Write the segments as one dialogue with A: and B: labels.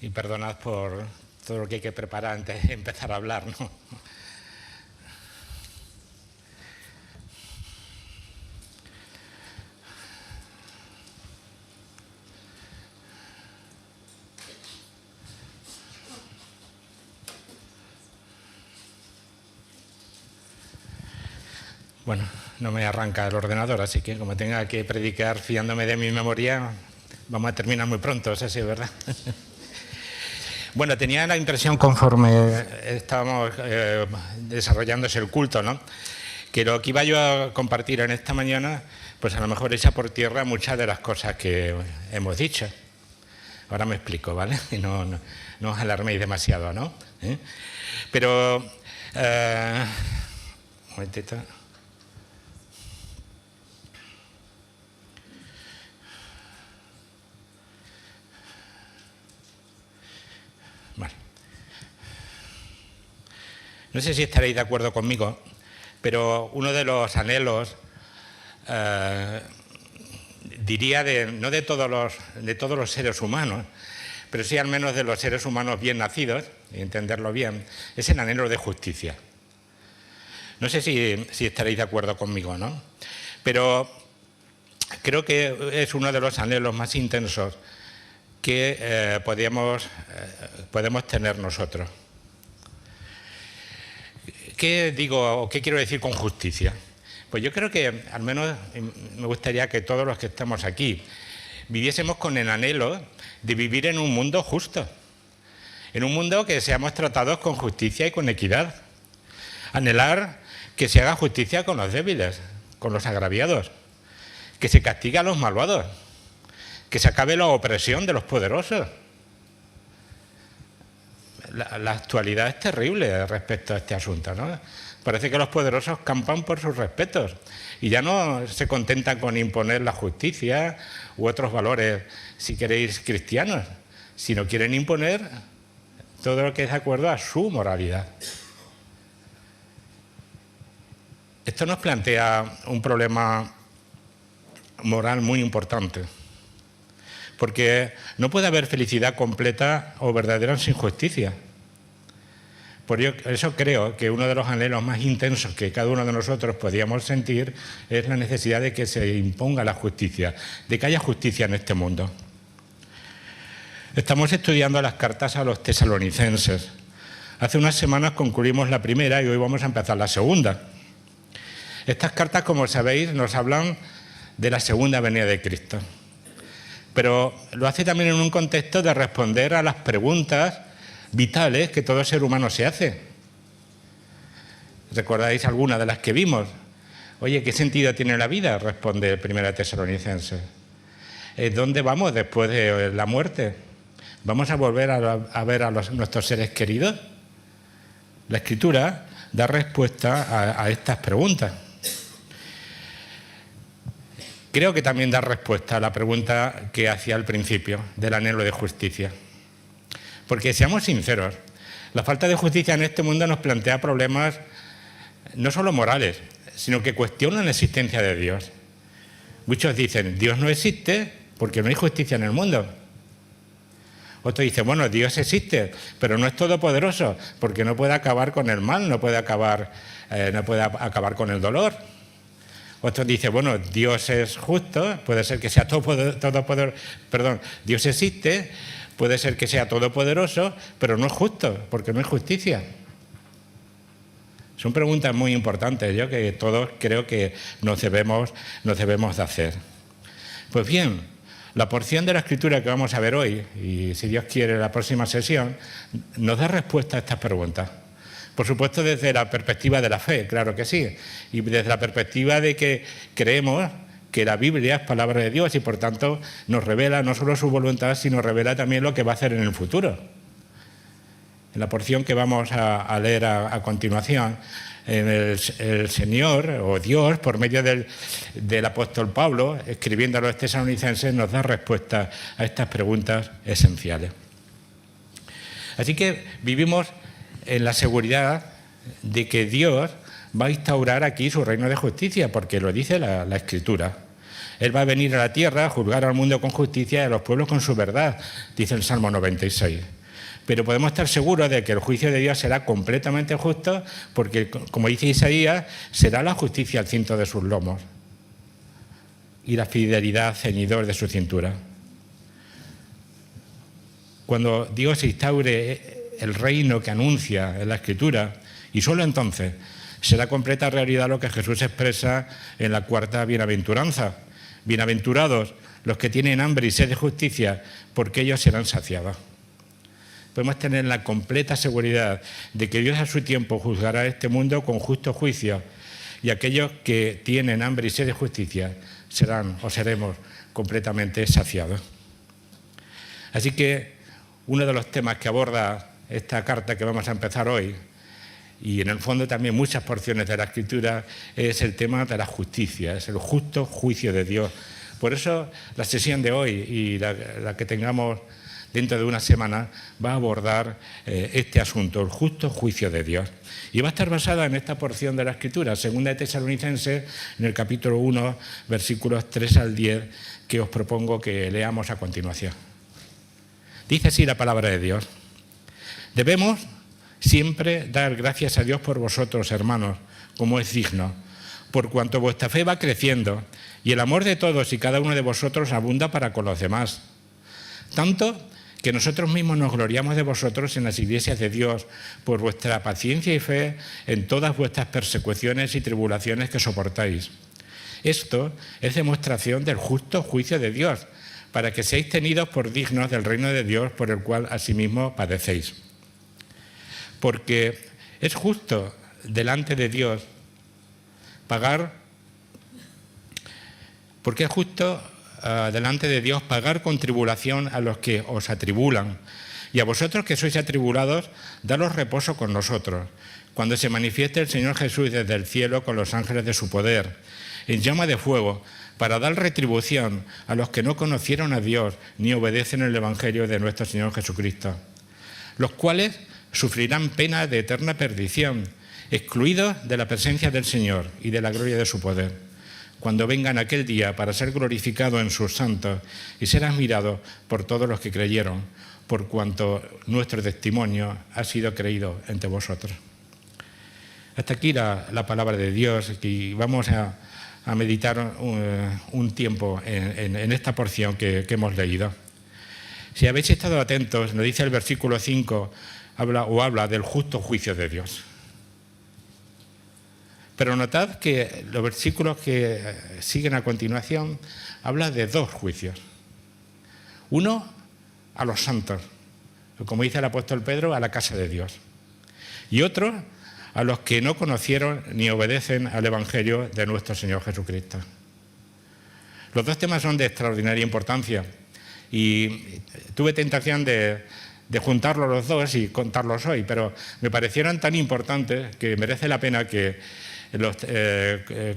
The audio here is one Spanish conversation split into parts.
A: Y perdonad por todo lo que hay que preparar antes de empezar a hablar, ¿no? Bueno, no me arranca el ordenador, así que como tenga que predicar fiándome de mi memoria, vamos a terminar muy pronto, eso sí es verdad. Bueno, tenía la impresión conforme estábamos desarrollándose el culto, ¿no?, que lo que iba yo a compartir en esta mañana, pues a lo mejor echa por tierra muchas de las cosas que hemos dicho. Ahora me explico, ¿vale? Y no os alarméis demasiado, ¿no? Pero... un momentito. Vale. No sé si estaréis de acuerdo conmigo, pero uno de los anhelos, diría, no de todos los seres humanos, pero sí al menos de los seres humanos bien nacidos, y entenderlo bien, es el anhelo de justicia. No sé si estaréis de acuerdo conmigo, ¿no? Pero creo que es uno de los anhelos más intensos que podemos tener nosotros. ¿Qué digo o qué quiero decir con justicia? Pues yo creo que, al menos me gustaría que todos los que estamos aquí viviésemos con el anhelo de vivir en un mundo justo, en un mundo que seamos tratados con justicia y con equidad. Anhelar que se haga justicia con los débiles, con los agraviados, que se castigue a los malvados, que se acabe la opresión de los poderosos. La actualidad es terrible respecto a este asunto, ¿no? Parece que los poderosos campan por sus respetos y ya no se contentan con imponer la justicia u otros valores, si queréis, cristianos, sino quieren imponer todo lo que es de acuerdo a su moralidad. Esto nos plantea un problema moral muy importante, porque no puede haber felicidad completa o verdadera sin justicia. Por eso creo que uno de los anhelos más intensos que cada uno de nosotros podíamos sentir es la necesidad de que se imponga la justicia, de que haya justicia en este mundo. Estamos estudiando las cartas a los tesalonicenses. Hace unas semanas concluimos la primera y hoy vamos a empezar la segunda. Estas cartas, como sabéis, nos hablan de la segunda venida de Cristo. Pero lo hace también en un contexto de responder a las preguntas vitales que todo ser humano se hace. ¿Recordáis alguna de las que vimos? Oye, ¿qué sentido tiene la vida?, responde Primera Tesalonicenses. ¿Dónde vamos después de la muerte? ¿Vamos a volver a ver a nuestros seres queridos? La Escritura da respuesta a estas preguntas. Creo que también da respuesta a la pregunta que hacía al principio, del anhelo de justicia. Porque seamos sinceros, la falta de justicia en este mundo nos plantea problemas no solo morales, sino que cuestionan la existencia de Dios. Muchos dicen, Dios no existe porque no hay justicia en el mundo. Otros dicen, bueno, Dios existe, pero no es todopoderoso porque no puede acabar con el mal, no puede acabar con el dolor. Otros dicen, bueno, Dios es justo, puede ser que sea todopoderoso, Dios existe, puede ser que sea todopoderoso, pero no es justo, porque no hay justicia. Son preguntas muy importantes, yo que todos creo que nos debemos de hacer. Pues bien, la porción de la Escritura que vamos a ver hoy, y si Dios quiere la próxima sesión, nos da respuesta a estas preguntas. Por supuesto, desde la perspectiva de la fe, claro que sí, y desde la perspectiva de que creemos que la Biblia es palabra de Dios y por tanto nos revela no solo su voluntad, sino revela también lo que va a hacer en el futuro. En la porción que vamos a leer a continuación, el Señor o Dios, por medio del apóstol Pablo, escribiendo a los tesalonicenses, nos da respuesta a estas preguntas esenciales. Así que vivimos en la seguridad de que Dios va a instaurar aquí su reino de justicia, porque lo dice la Escritura. Él va a venir a la tierra a juzgar al mundo con justicia y a los pueblos con su verdad, dice el Salmo 96. Pero podemos estar seguros de que el juicio de Dios será completamente justo porque, como dice Isaías, será la justicia al cinto de sus lomos y la fidelidad ceñidor de su cintura. Cuando Dios instaure el reino que anuncia en la Escritura, y solo entonces será completa realidad lo que Jesús expresa en la cuarta bienaventuranza. Bienaventurados los que tienen hambre y sed de justicia, porque ellos serán saciados. Podemos tener la completa seguridad de que Dios a su tiempo juzgará este mundo con justo juicio, y aquellos que tienen hambre y sed de justicia serán o seremos completamente saciados. Así que uno de los temas que aborda esta carta que vamos a empezar hoy, y en el fondo también muchas porciones de la Escritura, es el tema de la justicia, es el justo juicio de Dios. Por eso la sesión de hoy y la que tengamos dentro de una semana va a abordar este asunto, el justo juicio de Dios. Y va a estar basada en esta porción de la Escritura, segunda de Tesalonicenses, en el capítulo 1, versículos 3 al 10, que os propongo que leamos a continuación. Dice así la palabra de Dios: debemos siempre dar gracias a Dios por vosotros, hermanos, como es digno, por cuanto vuestra fe va creciendo y el amor de todos y cada uno de vosotros abunda para con los demás. Tanto que nosotros mismos nos gloriamos de vosotros en las iglesias de Dios por vuestra paciencia y fe en todas vuestras persecuciones y tribulaciones que soportáis. Esto es demostración del justo juicio de Dios, para que seáis tenidos por dignos del reino de Dios por el cual asimismo padecéis. Porque es justo delante de Dios pagar con tribulación a los que os atribulan, y a vosotros que sois atribulados, daros reposo con nosotros, cuando se manifieste el Señor Jesús desde el cielo con los ángeles de su poder, en llama de fuego, para dar retribución a los que no conocieron a Dios ni obedecen el Evangelio de nuestro Señor Jesucristo, los cuales sufrirán pena de eterna perdición, excluidos de la presencia del Señor y de la gloria de su poder, cuando vengan aquel día para ser glorificado en sus santos y ser admirado por todos los que creyeron, por cuanto nuestro testimonio ha sido creído entre vosotros. Hasta aquí la palabra de Dios, y vamos a meditar un tiempo en esta porción que hemos leído. Si habéis estado atentos, nos dice el versículo 5, habla del justo juicio de Dios. Pero notad que los versículos que siguen a continuación hablan de dos juicios. Uno a los santos, como dice el apóstol Pedro, a la casa de Dios. Y otro a los que no conocieron ni obedecen al Evangelio de nuestro Señor Jesucristo. Los dos temas son de extraordinaria importancia y tuve tentación de juntarlos los dos y contarlos hoy, pero me parecieron tan importantes que merece la pena que los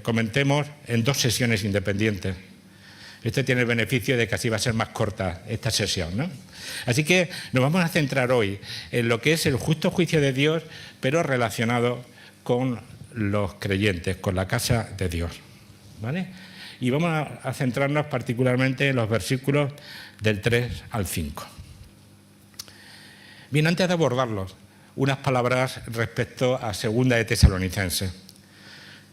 A: comentemos en dos sesiones independientes. Esto tiene el beneficio de que así va a ser más corta esta sesión, ¿no? Así que nos vamos a centrar hoy en lo que es el justo juicio de Dios, pero relacionado con los creyentes, con la casa de Dios, ¿vale? Y vamos a centrarnos particularmente en los versículos del 3 al 5. Bien, antes de abordarlos, unas palabras respecto a segunda de Tesalonicenses.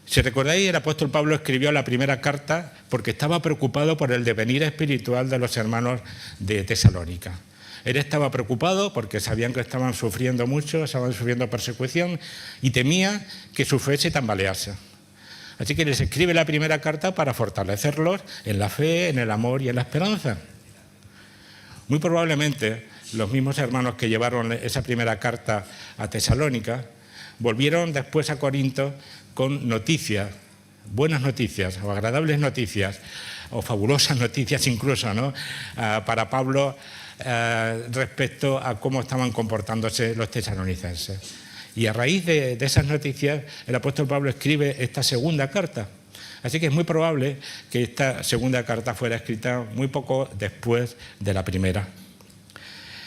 A: Si recordáis, el apóstol Pablo escribió la primera carta porque estaba preocupado por el devenir espiritual de los hermanos de Tesalónica. Él estaba preocupado porque sabían que estaban sufriendo mucho, estaban sufriendo persecución y temía que su fe se tambalease. Así que les escribe la primera carta para fortalecerlos en la fe, en el amor y en la esperanza. Muy probablemente los mismos hermanos que llevaron esa primera carta a Tesalónica volvieron después a Corinto con noticias, buenas noticias o agradables noticias o fabulosas noticias incluso, ¿no? Para Pablo respecto a cómo estaban comportándose los tesalonicenses. Y a raíz de esas noticias el apóstol Pablo escribe esta segunda carta. Así que es muy probable que esta segunda carta fuera escrita muy poco después de la primera.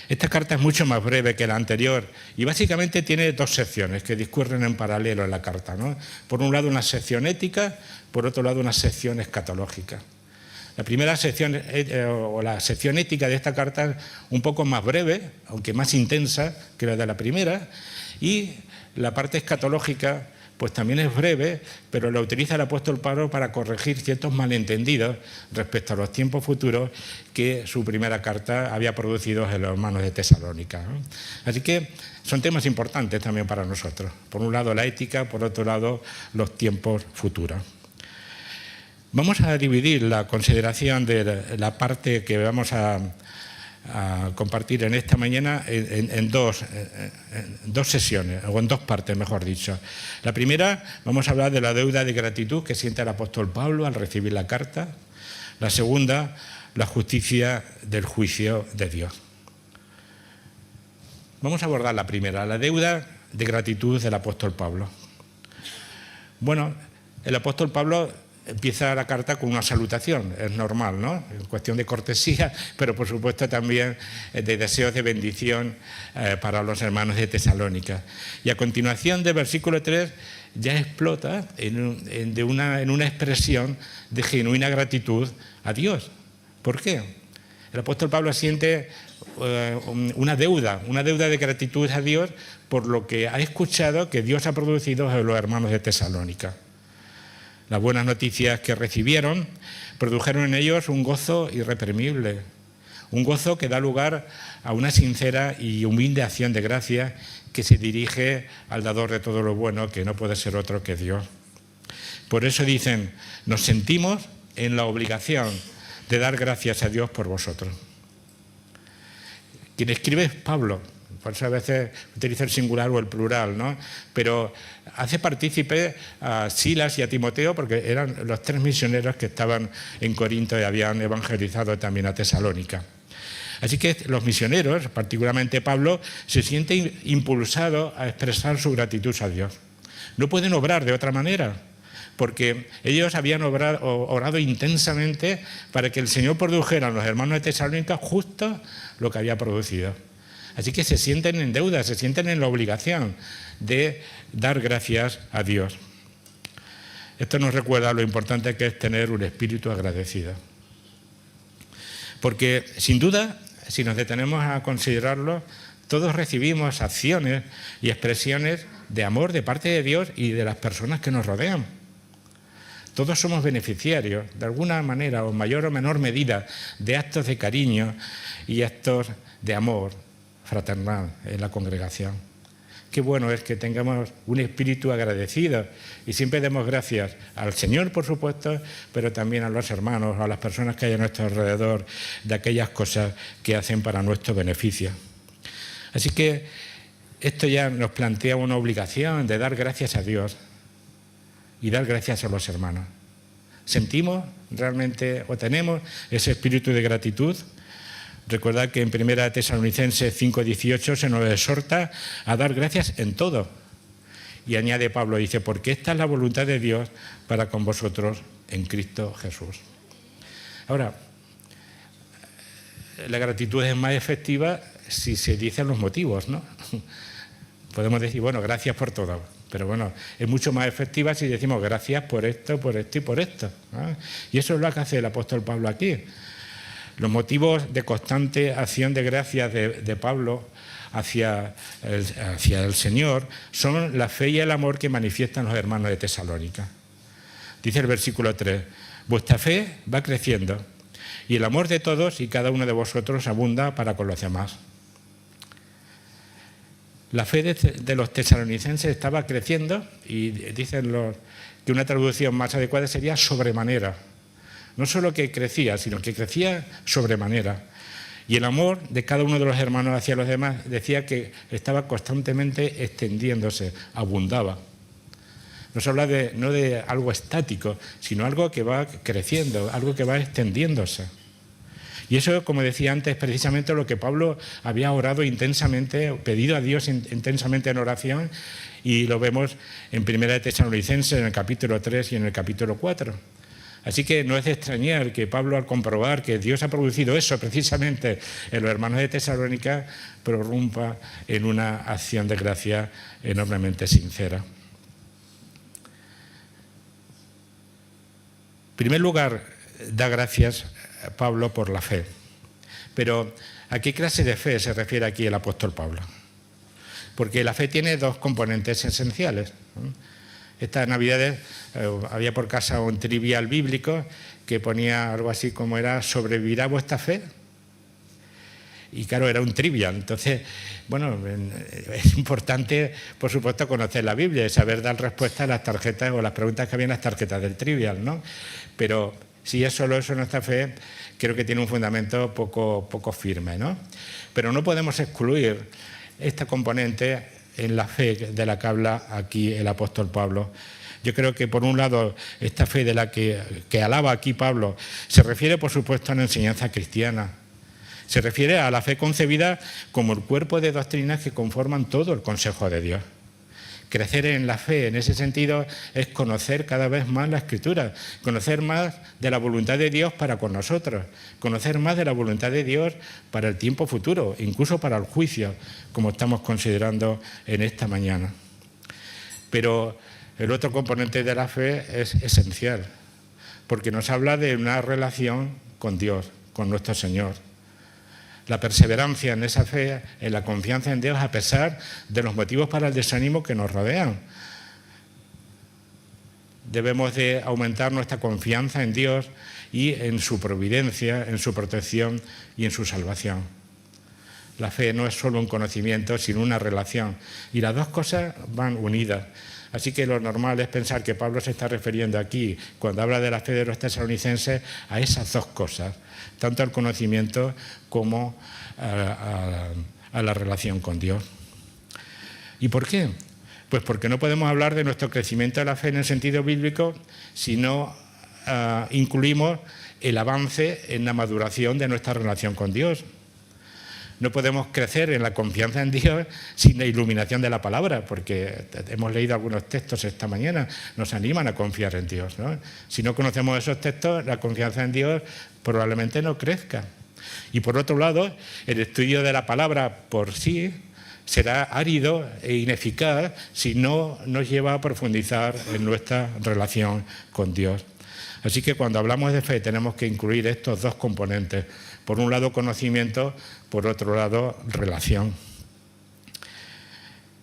A: Esta carta es mucho más breve que la anterior y básicamente tiene dos secciones que discurren en paralelo en la carta, ¿no? Por un lado una sección ética, por otro lado una sección escatológica. La primera sección, o la sección ética de esta carta es un poco más breve, aunque más intensa que la de la primera, y la parte escatológica pues también es breve, pero la utiliza el apóstol Pablo para corregir ciertos malentendidos respecto a los tiempos futuros que su primera carta había producido en los hermanos de Tesalónica, ¿no? Así que son temas importantes también para nosotros. Por un lado la ética, por otro lado los tiempos futuros. Vamos a dividir la consideración de la parte que vamos a compartir en esta mañana en dos sesiones, o en dos partes, mejor dicho. La primera, vamos a hablar de la deuda de gratitud que siente el apóstol Pablo al recibir la carta. La segunda, la justicia del juicio de Dios. Vamos a abordar la primera, la deuda de gratitud del apóstol Pablo. Bueno, el apóstol Pablo empieza la carta con una salutación, es normal, ¿no? En cuestión de cortesía, pero por supuesto también de deseos de bendición para los hermanos de Tesalónica. Y a continuación del versículo 3 ya explota en una expresión de genuina gratitud a Dios. ¿Por qué? El apóstol Pablo siente una deuda de gratitud a Dios por lo que ha escuchado que Dios ha producido en los hermanos de Tesalónica. Las buenas noticias que recibieron produjeron en ellos un gozo irreprimible, un gozo que da lugar a una sincera y humilde acción de gracia que se dirige al dador de todo lo bueno, que no puede ser otro que Dios. Por eso dicen, nos sentimos en la obligación de dar gracias a Dios por vosotros. Quien escribe es Pablo. Por eso a veces utiliza el singular o el plural, ¿no? Pero hace partícipe a Silas y a Timoteo porque eran los tres misioneros que estaban en Corinto y habían evangelizado también a Tesalónica. Así que los misioneros, particularmente Pablo, se sienten impulsados a expresar su gratitud a Dios. No pueden obrar de otra manera, porque ellos habían orado intensamente para que el Señor produjera en los hermanos de Tesalónica justo lo que había producido. Así que se sienten en deuda, se sienten en la obligación de dar gracias a Dios. Esto nos recuerda lo importante que es tener un espíritu agradecido. Porque, sin duda, si nos detenemos a considerarlo, todos recibimos acciones y expresiones de amor de parte de Dios y de las personas que nos rodean. Todos somos beneficiarios, de alguna manera, o en mayor o menor medida, de actos de cariño y actos de amor fraternal en la congregación. Qué bueno es que tengamos un espíritu agradecido y siempre demos gracias al Señor, por supuesto, pero también a los hermanos, a las personas que hay a nuestro alrededor, de aquellas cosas que hacen para nuestro beneficio. Así que esto ya nos plantea una obligación de dar gracias a Dios y dar gracias a los hermanos. ¿Sentimos realmente o tenemos ese espíritu de gratitud? Recordad que en 1 Tesalonicenses 5:18 se nos exhorta a dar gracias en todo. Y añade Pablo, dice, porque esta es la voluntad de Dios para con vosotros en Cristo Jesús. Ahora, la gratitud es más efectiva si se dicen los motivos, ¿no? Podemos decir, bueno, gracias por todo. Pero bueno, es mucho más efectiva si decimos gracias por esto y por esto, ¿no? Y eso es lo que hace el apóstol Pablo aquí. Los motivos de constante acción de gracias de Pablo hacia el Señor son la fe y el amor que manifiestan los hermanos de Tesalónica. Dice el versículo 3, vuestra fe va creciendo y el amor de todos y cada uno de vosotros abunda para con los demás. La fe de los tesalonicenses estaba creciendo y dicen que una traducción más adecuada sería sobremanera. No solo que crecía, sino que crecía sobremanera. Y el amor de cada uno de los hermanos hacia los demás decía que estaba constantemente extendiéndose, abundaba. Nos habla no de algo estático, sino algo que va creciendo, algo que va extendiéndose. Y eso, como decía antes, es precisamente lo que Pablo había orado intensamente, pedido a Dios intensamente en oración, y lo vemos en 1 Tesalonicenses, en el capítulo 3 y en el capítulo 4. Así que no es de extrañar que Pablo, al comprobar que Dios ha producido eso precisamente en los hermanos de Tesalónica, prorrumpa en una acción de gracia enormemente sincera. En primer lugar, da gracias a Pablo por la fe. Pero ¿a qué clase de fe se refiere aquí el apóstol Pablo? Porque la fe tiene dos componentes esenciales. Estas Navidades había por casa un trivial bíblico que ponía algo así como era: ¿sobrevivirá vuestra fe? Y claro, era un trivial. Entonces, bueno, es importante, por supuesto, conocer la Biblia y saber dar respuesta a las tarjetas o las preguntas que había en las tarjetas del trivial, ¿no? Pero si es solo eso nuestra fe, creo que tiene un fundamento poco firme, ¿no? Pero no podemos excluir esta componente en la fe de la que habla aquí el apóstol Pablo. Yo creo que, por un lado, esta fe de la que alaba aquí Pablo se refiere, por supuesto, a la enseñanza cristiana. Se refiere a la fe concebida como el cuerpo de doctrinas que conforman todo el consejo de Dios. Crecer en la fe, en ese sentido, es conocer cada vez más la Escritura, conocer más de la voluntad de Dios para con nosotros, conocer más de la voluntad de Dios para el tiempo futuro, incluso para el juicio, como estamos considerando en esta mañana. Pero el otro componente de la fe es esencial, porque nos habla de una relación con Dios, con nuestro Señor. La perseverancia en esa fe, en la confianza en Dios, a pesar de los motivos para el desánimo que nos rodean. Debemos de aumentar nuestra confianza en Dios y en su providencia, en su protección y en su salvación. La fe no es solo un conocimiento, sino una relación. Y las dos cosas van unidas. Así que lo normal es pensar que Pablo se está refiriendo aquí, cuando habla de la fe de los tesalonicenses, a esas dos cosas, tanto al conocimiento como a la relación con Dios. ¿Y por qué? Pues porque no podemos hablar de nuestro crecimiento de la fe en el sentido bíblico si no incluimos el avance en la maduración de nuestra relación con Dios. No podemos crecer en la confianza en Dios sin la iluminación de la palabra, porque hemos leído algunos textos esta mañana, nos animan a confiar en Dios, ¿no? Si no conocemos esos textos, la confianza en Dios probablemente no crezca. Y por otro lado, el estudio de la palabra por sí será árido e ineficaz si no nos lleva a profundizar en nuestra relación con Dios. Así que cuando hablamos de fe tenemos que incluir estos dos componentes. Por un lado, conocimiento, por otro lado, relación.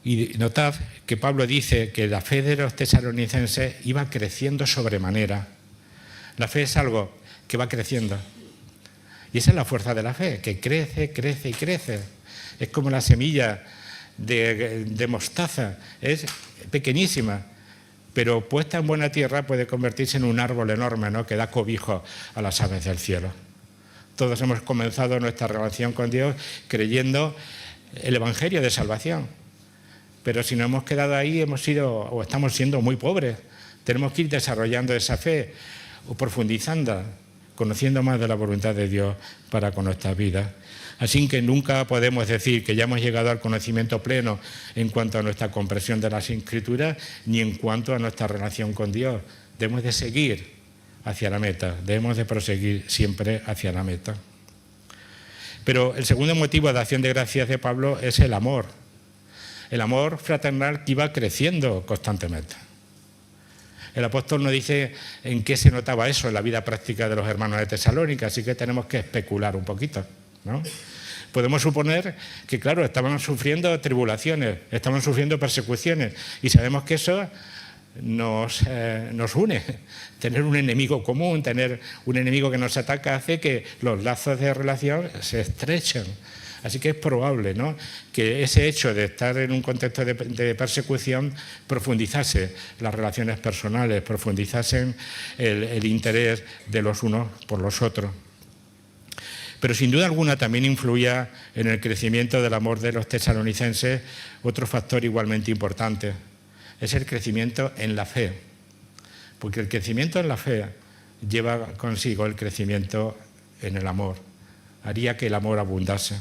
A: Y notad que Pablo dice que la fe de los tesalonicenses iba creciendo sobremanera. La fe es algo que va creciendo. Y esa es la fuerza de la fe, que crece, crece y crece. Es como la semilla de mostaza, es pequeñísima, pero puesta en buena tierra puede convertirse en un árbol enorme, ¿no?, que da cobijo a las aves del cielo. Todos hemos comenzado nuestra relación con Dios creyendo el Evangelio de salvación. Pero si nos hemos quedado ahí, hemos sido o estamos siendo muy pobres. Tenemos que ir desarrollando esa fe o profundizando, conociendo más de la voluntad de Dios para con nuestras vidas. Así que nunca podemos decir que ya hemos llegado al conocimiento pleno en cuanto a nuestra comprensión de las Escrituras, ni en cuanto a nuestra relación con Dios. Debemos de seguir hacia la meta, debemos de proseguir siempre hacia la meta. Pero el segundo motivo de acción de gracias de Pablo es el amor fraternal que iba creciendo constantemente. El apóstol nos dice en qué se notaba eso en la vida práctica de los hermanos de Tesalónica, así que tenemos que especular un poquito, ¿no? Podemos suponer que, claro, estaban sufriendo tribulaciones, estaban sufriendo persecuciones, y sabemos que eso nos une. Tener un enemigo común, tener un enemigo que nos ataca, hace que los lazos de relación se estrechen. Así que es probable, ¿no?, que ese hecho de estar en un contexto de persecución profundizase las relaciones personales, profundizasen el interés de los unos por los otros. Pero sin duda alguna también influía en el crecimiento del amor de los tesalonicenses otro factor igualmente importante. Es el crecimiento en la fe, porque el crecimiento en la fe lleva consigo el crecimiento en el amor, haría que el amor abundase.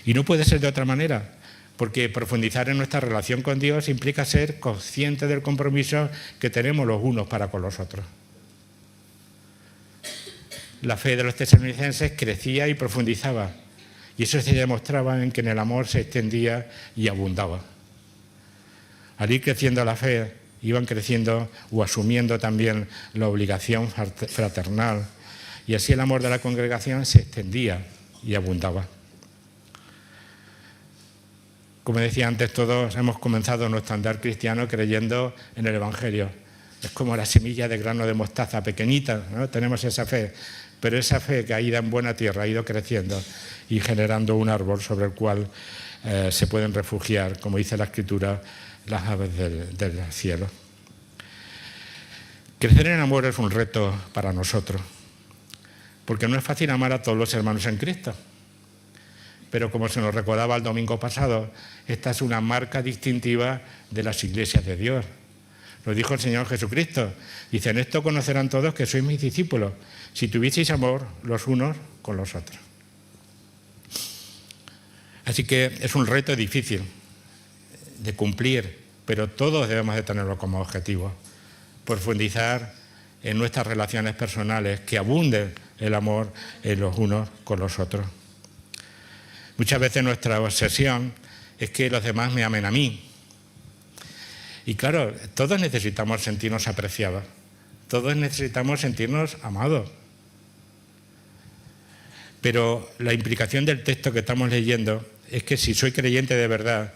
A: Y no puede ser de otra manera, porque profundizar en nuestra relación con Dios implica ser conscientes del compromiso que tenemos los unos para con los otros. La fe de los tesalonicenses crecía y profundizaba, y eso se demostraba en que en el amor se extendía y abundaba. Al ir creciendo la fe iban creciendo o asumiendo también la obligación fraternal, y así el amor de la congregación se extendía y abundaba. Como decía antes, todos hemos comenzado nuestro andar cristiano creyendo en el Evangelio. Es como la semilla de grano de mostaza, pequeñita, ¿no? Tenemos esa fe, pero esa fe caída en buena tierra ha ido creciendo y generando un árbol sobre el cual se pueden refugiar, como dice la Escritura, las aves del cielo. Crecer en amor es un reto para nosotros, porque no es fácil amar a todos los hermanos en Cristo. Pero como se nos recordaba el domingo pasado, esta es una marca distintiva de las iglesias de Dios. Lo dijo el Señor Jesucristo. Dice, en esto conocerán todos que sois mis discípulos, si tuvieseis amor los unos con los otros. Así que es un reto difícil de cumplir, pero todos debemos de tenerlo como objetivo. Profundizar en nuestras relaciones personales, que abunde el amor en los unos con los otros. Muchas veces nuestra obsesión es que los demás me amen a mí. Y claro, todos necesitamos sentirnos apreciados, todos necesitamos sentirnos amados. Pero la implicación del texto que estamos leyendo es que si soy creyente de verdad,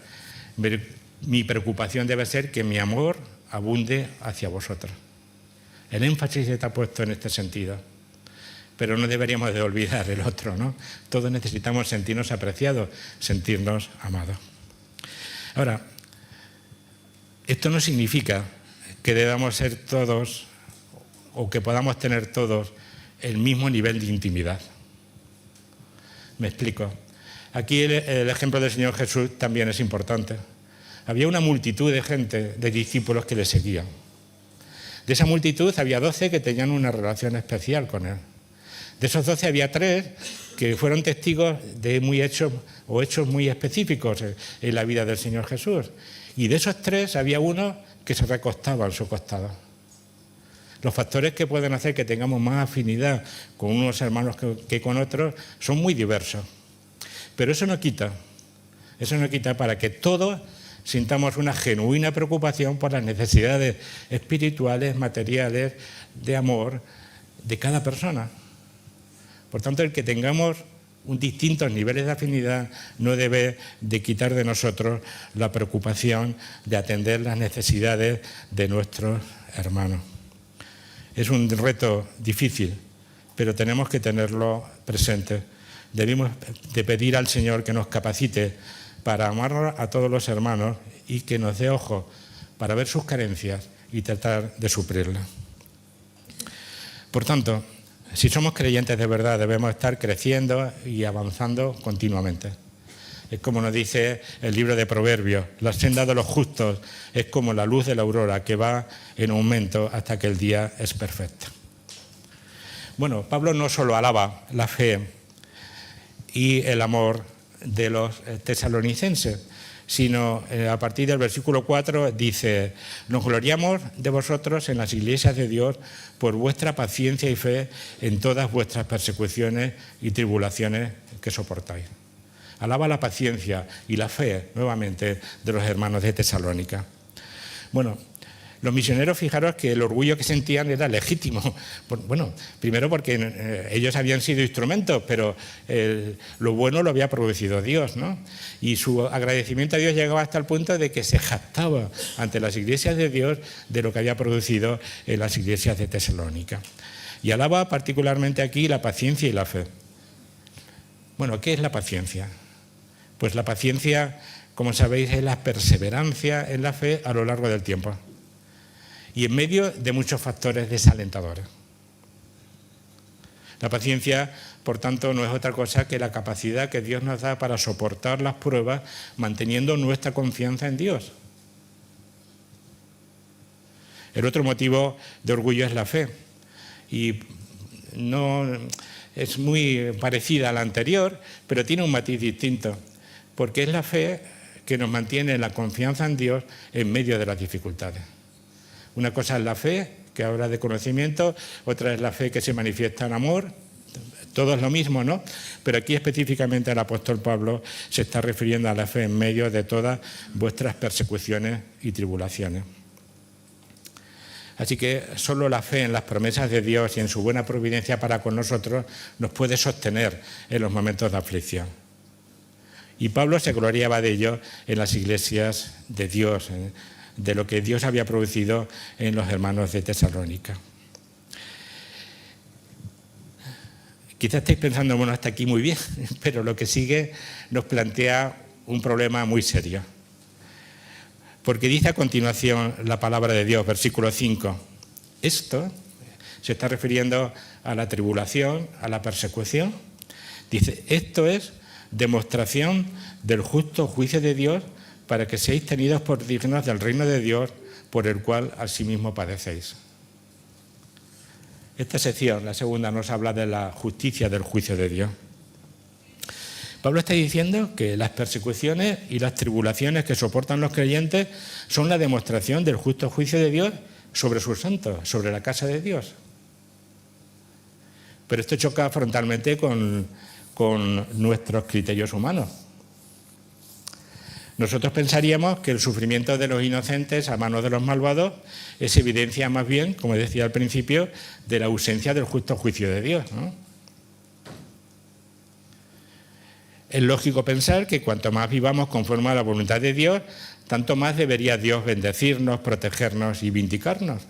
A: mi preocupación debe ser que mi amor abunde hacia vosotros. El énfasis está puesto en este sentido. Pero no deberíamos de olvidar el otro, ¿no? Todos necesitamos sentirnos apreciados, sentirnos amados. Ahora, esto no significa que debamos ser todos o que podamos tener todos el mismo nivel de intimidad. Me explico. Aquí el ejemplo del Señor Jesús también es importante. Había una multitud de gente, de discípulos que le seguían. De esa multitud había 12 que tenían una relación especial con Él. De esos 12 había 3 que fueron testigos de hechos muy específicos en la vida del Señor Jesús. Y de esos 3 había uno que se recostaba en su costado. Los factores que pueden hacer que tengamos más afinidad con unos hermanos que con otros son muy diversos. Pero eso no quita para que todos sintamos una genuina preocupación por las necesidades espirituales, materiales, de amor de cada persona. Por tanto, el que tengamos distintos niveles de afinidad no debe de quitar de nosotros la preocupación de atender las necesidades de nuestros hermanos. Es un reto difícil, pero tenemos que tenerlo presente. Debemos de pedir al Señor que nos capacite para amar a todos los hermanos y que nos dé ojos para ver sus carencias y tratar de suplirlas. Por tanto, si somos creyentes de verdad, debemos estar creciendo y avanzando continuamente. Es como nos dice el libro de Proverbios, la senda de los justos es como la luz de la aurora que va en aumento hasta que el día es perfecto. Bueno, Pablo no solo alaba la fe y el amor de los tesalonicenses, sino a partir del versículo 4 dice, nos gloriamos de vosotros en las iglesias de Dios por vuestra paciencia y fe en todas vuestras persecuciones y tribulaciones que soportáis. Alaba la paciencia y la fe, nuevamente, de los hermanos de Tesalónica. Bueno, los misioneros, fijaros que el orgullo que sentían era legítimo. Bueno, primero porque ellos habían sido instrumentos, pero lo bueno lo había producido Dios, ¿no? Y su agradecimiento a Dios llegaba hasta el punto de que se jactaba ante las iglesias de Dios de lo que había producido en las iglesias de Tesalónica. Y alaba particularmente aquí la paciencia y la fe. Bueno, ¿qué es la paciencia? Pues la paciencia, como sabéis, es la perseverancia en la fe a lo largo del tiempo. Y en medio de muchos factores desalentadores. La paciencia, por tanto, no es otra cosa que la capacidad que Dios nos da para soportar las pruebas manteniendo nuestra confianza en Dios. El otro motivo de orgullo es la fe. Y no es muy parecida a la anterior, pero tiene un matiz distinto, porque es la fe que nos mantiene la confianza en Dios en medio de las dificultades. Una cosa es la fe, que habla de conocimiento, otra es la fe que se manifiesta en amor, todo es lo mismo, ¿no? Pero aquí específicamente el apóstol Pablo se está refiriendo a la fe en medio de todas vuestras persecuciones y tribulaciones. Así que solo la fe en las promesas de Dios y en su buena providencia para con nosotros nos puede sostener en los momentos de aflicción. Y Pablo se gloriaba de ello en las iglesias de Dios, de lo que Dios había producido en los hermanos de Tesalónica. Quizás estéis pensando, bueno, hasta aquí muy bien, pero lo que sigue nos plantea un problema muy serio. Porque dice a continuación la palabra de Dios, versículo 5, esto se está refiriendo a la tribulación, a la persecución. Dice, esto es demostración del justo juicio de Dios para que seáis tenidos por dignos del reino de Dios por el cual asimismo padecéis. Esta sección, la segunda, nos habla de la justicia del juicio de Dios. Pablo está diciendo que las persecuciones y las tribulaciones que soportan los creyentes son la demostración del justo juicio de Dios sobre sus santos, sobre la casa de Dios. Pero esto choca frontalmente con nuestros criterios humanos. Nosotros pensaríamos que el sufrimiento de los inocentes a manos de los malvados es evidencia más bien, como decía al principio, de la ausencia del justo juicio de Dios, ¿no? Es lógico pensar que cuanto más vivamos conforme a la voluntad de Dios, tanto más debería Dios bendecirnos, protegernos y vindicarnos.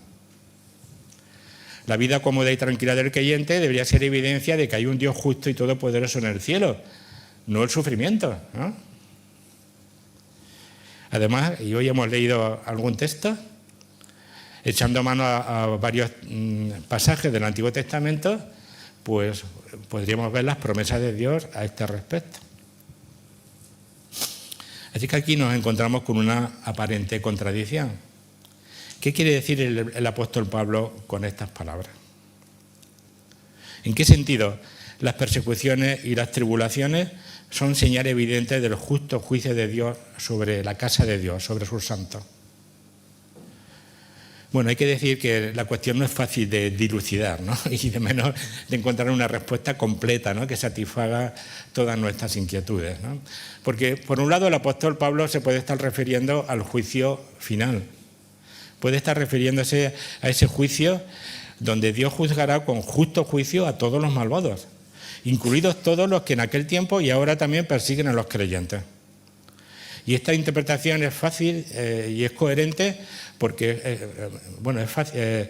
A: La vida cómoda y tranquila del creyente debería ser evidencia de que hay un Dios justo y todopoderoso en el cielo, no el sufrimiento, ¿no? Además, y hoy hemos leído algún texto, echando mano a varios pasajes del Antiguo Testamento, pues podríamos ver las promesas de Dios a este respecto. Así que aquí nos encontramos con una aparente contradicción. ¿Qué quiere decir el apóstol Pablo con estas palabras? ¿En qué sentido las persecuciones y las tribulaciones son señal evidente del justo juicio de Dios sobre la casa de Dios, sobre sus santos? Bueno, hay que decir que la cuestión no es fácil de dilucidar, ¿no? Y de menos de encontrar una respuesta completa, ¿no?, que satisfaga todas nuestras inquietudes, ¿no? Porque, por un lado, el apóstol Pablo se puede estar refiriendo al juicio final. Puede estar refiriéndose a ese juicio donde Dios juzgará con justo juicio a todos los malvados, incluidos todos los que en aquel tiempo y ahora también persiguen a los creyentes. Y esta interpretación es fácil y es coherente porque,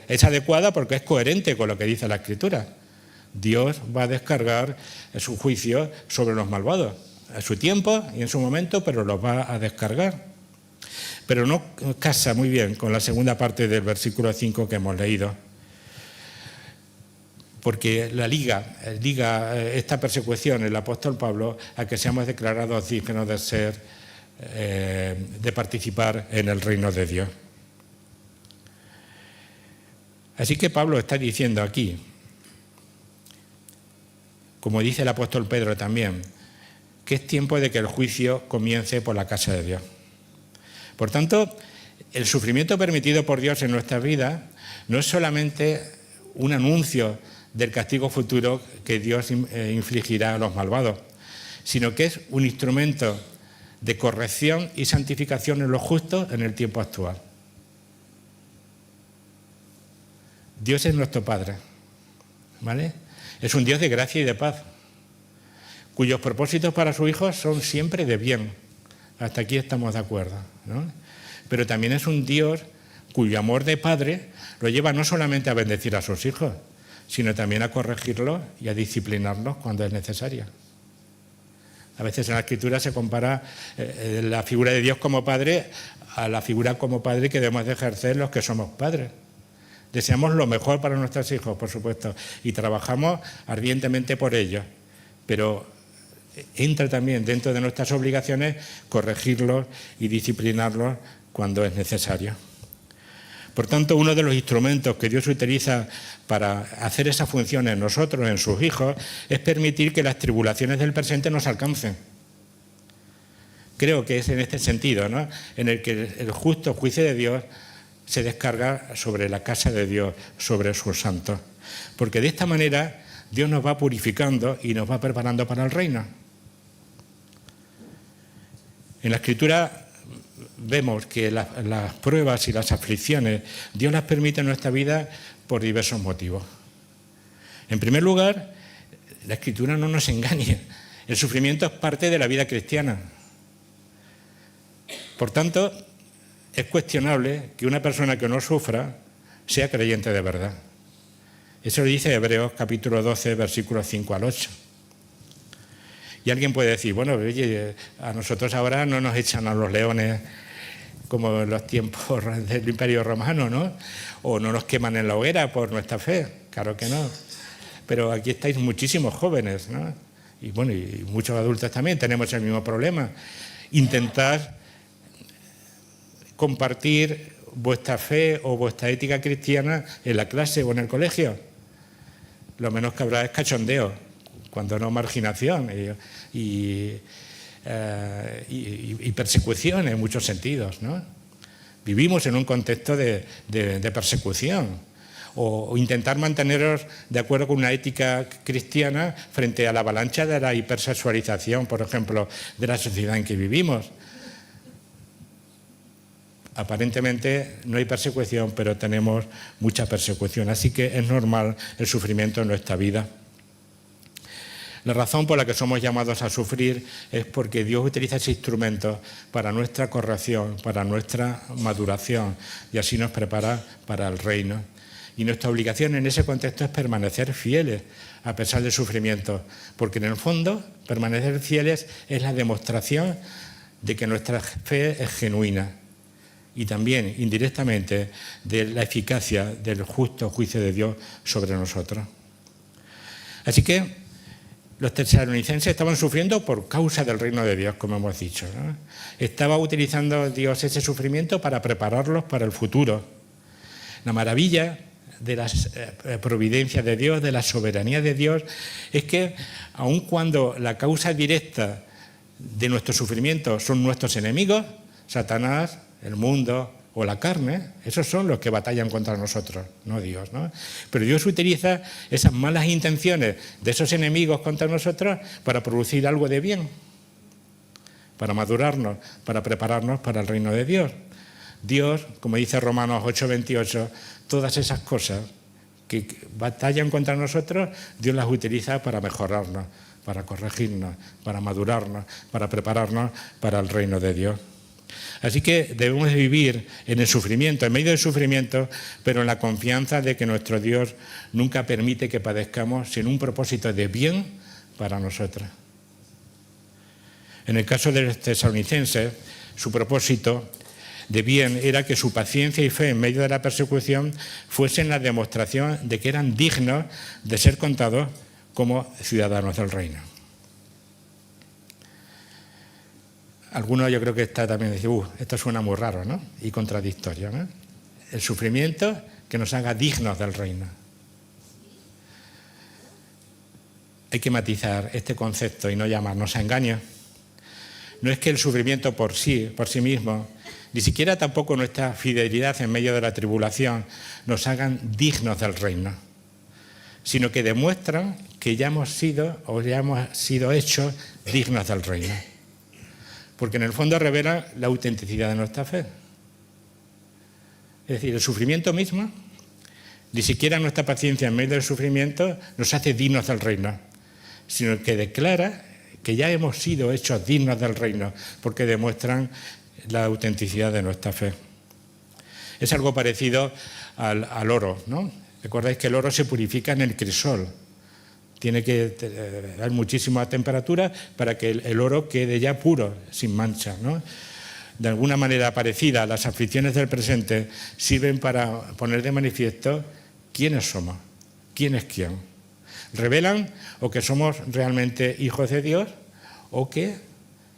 A: es adecuada porque es coherente con lo que dice la Escritura. Dios va a descargar su juicio sobre los malvados, a su tiempo y en su momento, pero los va a descargar. Pero no casa muy bien con la segunda parte del versículo 5 que hemos leído. Porque liga esta persecución, el apóstol Pablo, a que seamos declarados dignos de ser, de participar en el reino de Dios. Así que Pablo está diciendo aquí, como dice el apóstol Pedro también, que es tiempo de que el juicio comience por la casa de Dios. Por tanto, el sufrimiento permitido por Dios en nuestras vidas no es solamente un anuncio del castigo futuro que Dios infligirá a los malvados, sino que es un instrumento de corrección y santificación en los justos en el tiempo actual. Dios es nuestro Padre, ¿vale? Es un Dios de gracia y de paz, cuyos propósitos para sus hijos son siempre de bien. Hasta aquí estamos de acuerdo, ¿no? Pero también es un Dios cuyo amor de Padre lo lleva no solamente a bendecir a sus hijos, sino también a corregirlos y a disciplinarlos cuando es necesario. A veces en la Escritura se compara la figura de Dios como Padre a la figura como Padre que debemos de ejercer los que somos padres. Deseamos lo mejor para nuestros hijos, por supuesto, y trabajamos ardientemente por ellos, pero entra también dentro de nuestras obligaciones corregirlos y disciplinarlos cuando es necesario. Por tanto, uno de los instrumentos que Dios utiliza para hacer esa función en nosotros, en sus hijos, es permitir que las tribulaciones del presente nos alcancen. Creo que es en este sentido, ¿no?, en el que el justo juicio de Dios se descarga sobre la casa de Dios, sobre sus santos. Porque de esta manera Dios nos va purificando y nos va preparando para el reino. En la Escritura vemos que las pruebas y las aflicciones Dios las permite en nuestra vida por diversos motivos. En primer lugar, la Escritura no nos engaña. El sufrimiento es parte de la vida cristiana. Por tanto, es cuestionable que una persona que no sufra sea creyente de verdad. Eso lo dice Hebreos capítulo 12, versículos 5 al 8. Y alguien puede decir, bueno, oye, a nosotros ahora no nos echan a los leones como en los tiempos del Imperio Romano, ¿no? O no nos queman en la hoguera por nuestra fe. Claro que no. Pero aquí estáis muchísimos jóvenes, ¿no? Y bueno, y muchos adultos también tenemos el mismo problema. Intentad compartir vuestra fe o vuestra ética cristiana en la clase o en el colegio. Lo menos que habrá es cachondeo, cuando no marginación y persecución en muchos sentidos, ¿no? Vivimos en un contexto de persecución. O intentar manteneros de acuerdo con una ética cristiana frente a la avalancha de la hipersexualización, por ejemplo, de la sociedad en que vivimos. Aparentemente no hay persecución, pero tenemos mucha persecución, así que es normal el sufrimiento en nuestra vida. La razón por la que somos llamados a sufrir es porque Dios utiliza ese instrumento para nuestra corrección, para nuestra maduración, y así nos prepara para el reino. Y nuestra obligación en ese contexto es permanecer fieles a pesar del sufrimiento, porque en el fondo permanecer fieles es la demostración de que nuestra fe es genuina y también indirectamente de la eficacia del justo juicio de Dios sobre nosotros. Así que los tesalonicenses estaban sufriendo por causa del reino de Dios, como hemos dicho, ¿no? Estaba utilizando Dios ese sufrimiento para prepararlos para el futuro. La maravilla de la providencia de Dios, de la soberanía de Dios, es que aun cuando la causa directa de nuestro sufrimiento son nuestros enemigos, Satanás, el mundo o la carne, esos son los que batallan contra nosotros, no Dios, ¿no? Pero Dios utiliza esas malas intenciones de esos enemigos contra nosotros para producir algo de bien, para madurarnos, para prepararnos para el reino de Dios. Dios, como dice Romanos 8:28, todas esas cosas que batallan contra nosotros, Dios las utiliza para mejorarnos, para corregirnos, para madurarnos, para prepararnos para el reino de Dios. Así que debemos vivir en el sufrimiento, en medio del sufrimiento, pero en la confianza de que nuestro Dios nunca permite que padezcamos sin un propósito de bien para nosotros. En el caso de los tesalonicenses, su propósito de bien era que su paciencia y fe en medio de la persecución fuesen la demostración de que eran dignos de ser contados como ciudadanos del reino. Algunos yo creo que también dicen, esto suena muy raro, ¿no? Y contradictorio, ¿no? El sufrimiento que nos haga dignos del reino. Hay que matizar este concepto y no llamarnos a engaño. No es que el sufrimiento por sí mismo, ni siquiera tampoco nuestra fidelidad en medio de la tribulación nos hagan dignos del reino, sino que demuestran que ya hemos sido hechos dignos del reino. Porque en el fondo revela la autenticidad de nuestra fe. Es decir, el sufrimiento mismo, ni siquiera nuestra paciencia en medio del sufrimiento nos hace dignos del reino, sino que declara que ya hemos sido hechos dignos del reino, porque demuestran la autenticidad de nuestra fe. Es algo parecido al oro, ¿no? Recordáis que el oro se purifica en el crisol. Tiene que dar muchísima temperatura para que el oro quede ya puro, sin mancha, ¿no? De alguna manera parecida, las aflicciones del presente sirven para poner de manifiesto quiénes somos, quién es quién. Revelan o que somos realmente hijos de Dios o que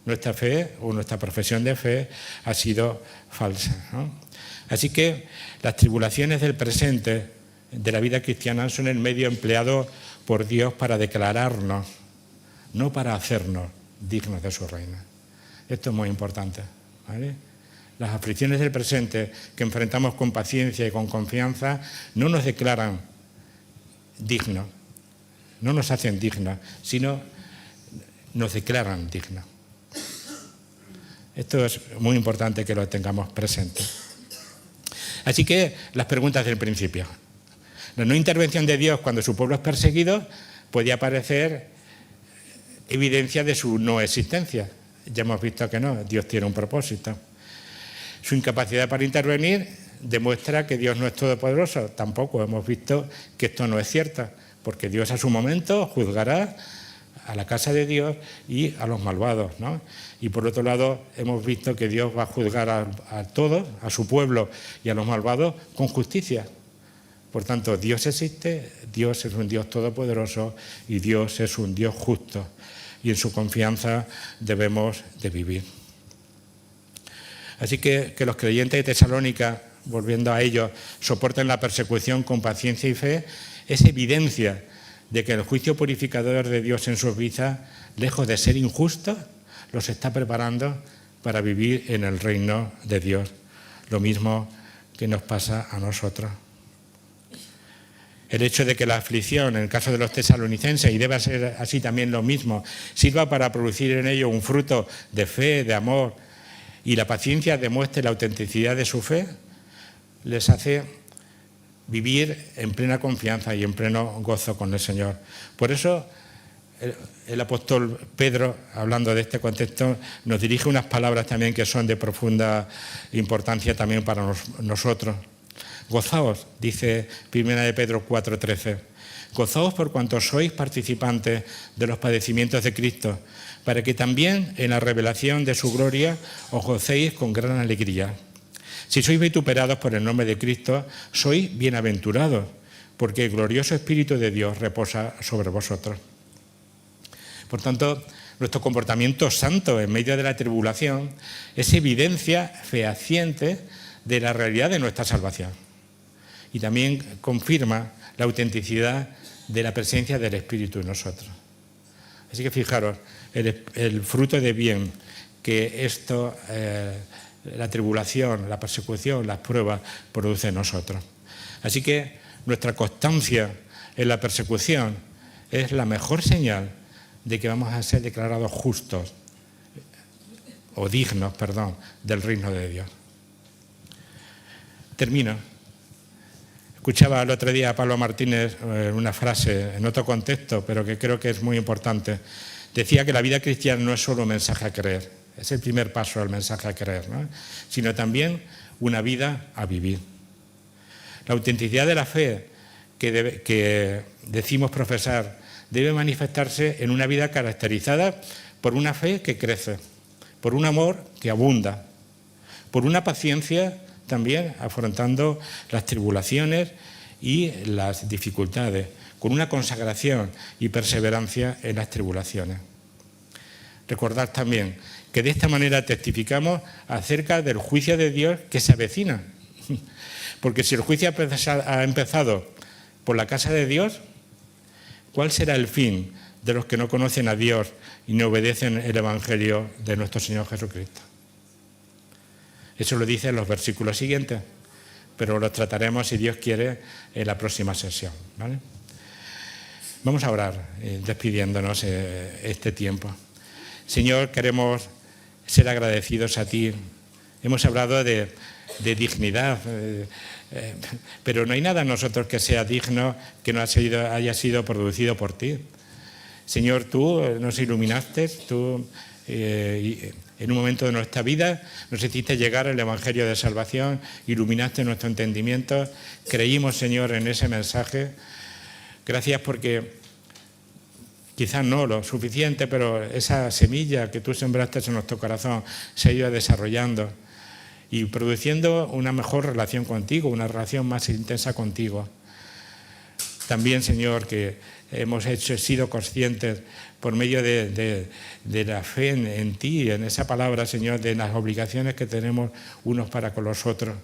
A: nuestra fe o nuestra profesión de fe ha sido falsa, ¿no? Así que las tribulaciones del presente de la vida cristiana son el medio empleado por Dios para declararnos, no para hacernos dignos de su reino. Esto es muy importante, ¿vale? Las aflicciones del presente que enfrentamos con paciencia y con confianza no nos declaran dignos, no nos hacen dignos, sino nos declaran dignos. Esto es muy importante que lo tengamos presente. Así que las preguntas del principio. La no intervención de Dios cuando su pueblo es perseguido podía parecer evidencia de su no existencia. Ya hemos visto que no, Dios tiene un propósito. Su incapacidad para intervenir demuestra que Dios no es todopoderoso. Tampoco hemos visto que esto no es cierto, porque Dios a su momento juzgará a la casa de Dios y a los malvados, ¿no? Y por otro lado, hemos visto que Dios va a juzgar a todos, a su pueblo y a los malvados, con justicia. Por tanto, Dios existe, Dios es un Dios todopoderoso y Dios es un Dios justo. Y en su confianza debemos de vivir. Así que los creyentes de Tesalónica, volviendo a ellos, soporten la persecución con paciencia y fe, es evidencia de que el juicio purificador de Dios en sus vidas, lejos de ser injusto, los está preparando para vivir en el reino de Dios. Lo mismo que nos pasa a nosotros. El hecho de que la aflicción, en el caso de los tesalonicenses, y debe ser así también lo mismo, sirva para producir en ellos un fruto de fe, de amor, y la paciencia demuestre la autenticidad de su fe, les hace vivir en plena confianza y en pleno gozo con el Señor. Por eso el apóstol Pedro, hablando de este contexto, nos dirige unas palabras también que son de profunda importancia también para nosotros. Gozaos, dice 1 de Pedro 4:13, gozaos por cuanto sois participantes de los padecimientos de Cristo, para que también en la revelación de su gloria os gocéis con gran alegría. Si sois vituperados por el nombre de Cristo, sois bienaventurados, porque el glorioso Espíritu de Dios reposa sobre vosotros. Por tanto, nuestro comportamiento santo en medio de la tribulación es evidencia fehaciente de la realidad de nuestra salvación. Y también confirma la autenticidad de la presencia del Espíritu en nosotros. Así que fijaros, el fruto de bien que esto, la tribulación, la persecución, las pruebas, produce en nosotros. Así que nuestra constancia en la persecución es la mejor señal de que vamos a ser declarados justos, o dignos, del reino de Dios. Termino. Escuchaba el otro día a Pablo Martínez una frase en otro contexto, pero que creo que es muy importante. Decía que la vida cristiana no es solo un mensaje a creer, es el primer paso al mensaje a creer, ¿no? Sino también una vida a vivir. La autenticidad de la fe que decimos profesar debe manifestarse en una vida caracterizada por una fe que crece, por un amor que abunda, por una paciencia también afrontando las tribulaciones y las dificultades, con una consagración y perseverancia en las tribulaciones. Recordad también que de esta manera testificamos acerca del juicio de Dios que se avecina. Porque si el juicio ha empezado por la casa de Dios, ¿cuál será el fin de los que no conocen a Dios y no obedecen el Evangelio de nuestro Señor Jesucristo? Eso lo dice en los versículos siguientes, pero los trataremos, si Dios quiere, en la próxima sesión, ¿vale? Vamos a orar, despidiéndonos este tiempo. Señor, queremos ser agradecidos a ti. Hemos hablado de dignidad, pero no hay nada en nosotros que sea digno que no haya sido producido por ti. Señor, tú nos iluminaste, tú en un momento de nuestra vida nos hiciste llegar el Evangelio de salvación, iluminaste nuestro entendimiento, creímos, Señor, en ese mensaje. Gracias porque quizás no lo suficiente, pero esa semilla que tú sembraste en nuestro corazón se ha ido desarrollando y produciendo una mejor relación contigo, una relación más intensa contigo. También, Señor, que hemos sido conscientes por medio de la fe en ti, en esa palabra, Señor, de las obligaciones que tenemos unos para con los otros.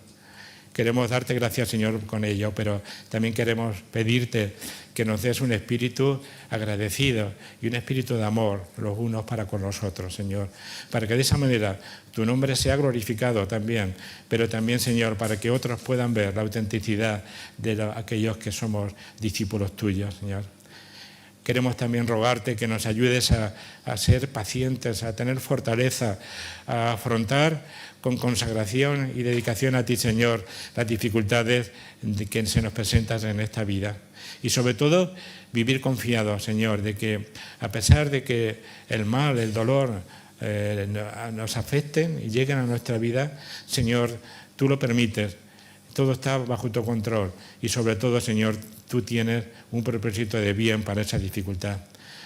A: Queremos darte gracias, Señor, con ello, pero también queremos pedirte que nos des un espíritu agradecido y un espíritu de amor los unos para con los otros, Señor, para que de esa manera tu nombre sea glorificado también, pero también, Señor, para que otros puedan ver la autenticidad de aquellos que somos discípulos tuyos, Señor. queremos también rogarte que nos ayudes a ser pacientes, a tener fortaleza, a afrontar con consagración y dedicación a ti, Señor, las dificultades que se nos presentan en esta vida. Y sobre todo, vivir confiados, Señor, de que a pesar de que el mal, el dolor nos afecten y lleguen a nuestra vida, Señor, tú lo permites. Todo está bajo tu control y sobre todo, Señor, tú tienes un propósito de bien para esa dificultad.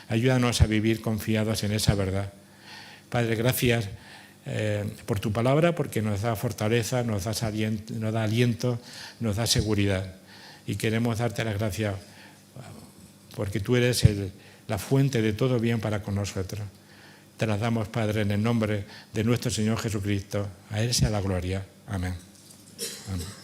A: Ayúdanos a vivir confiados en esa verdad. Padre, gracias por tu palabra, porque nos da fortaleza, nos da aliento, nos da seguridad. Y queremos darte las gracias porque tú eres la fuente de todo bien para con nosotros. Te las damos, Padre, en el nombre de nuestro Señor Jesucristo. A Él sea la gloria. Amén. Amén.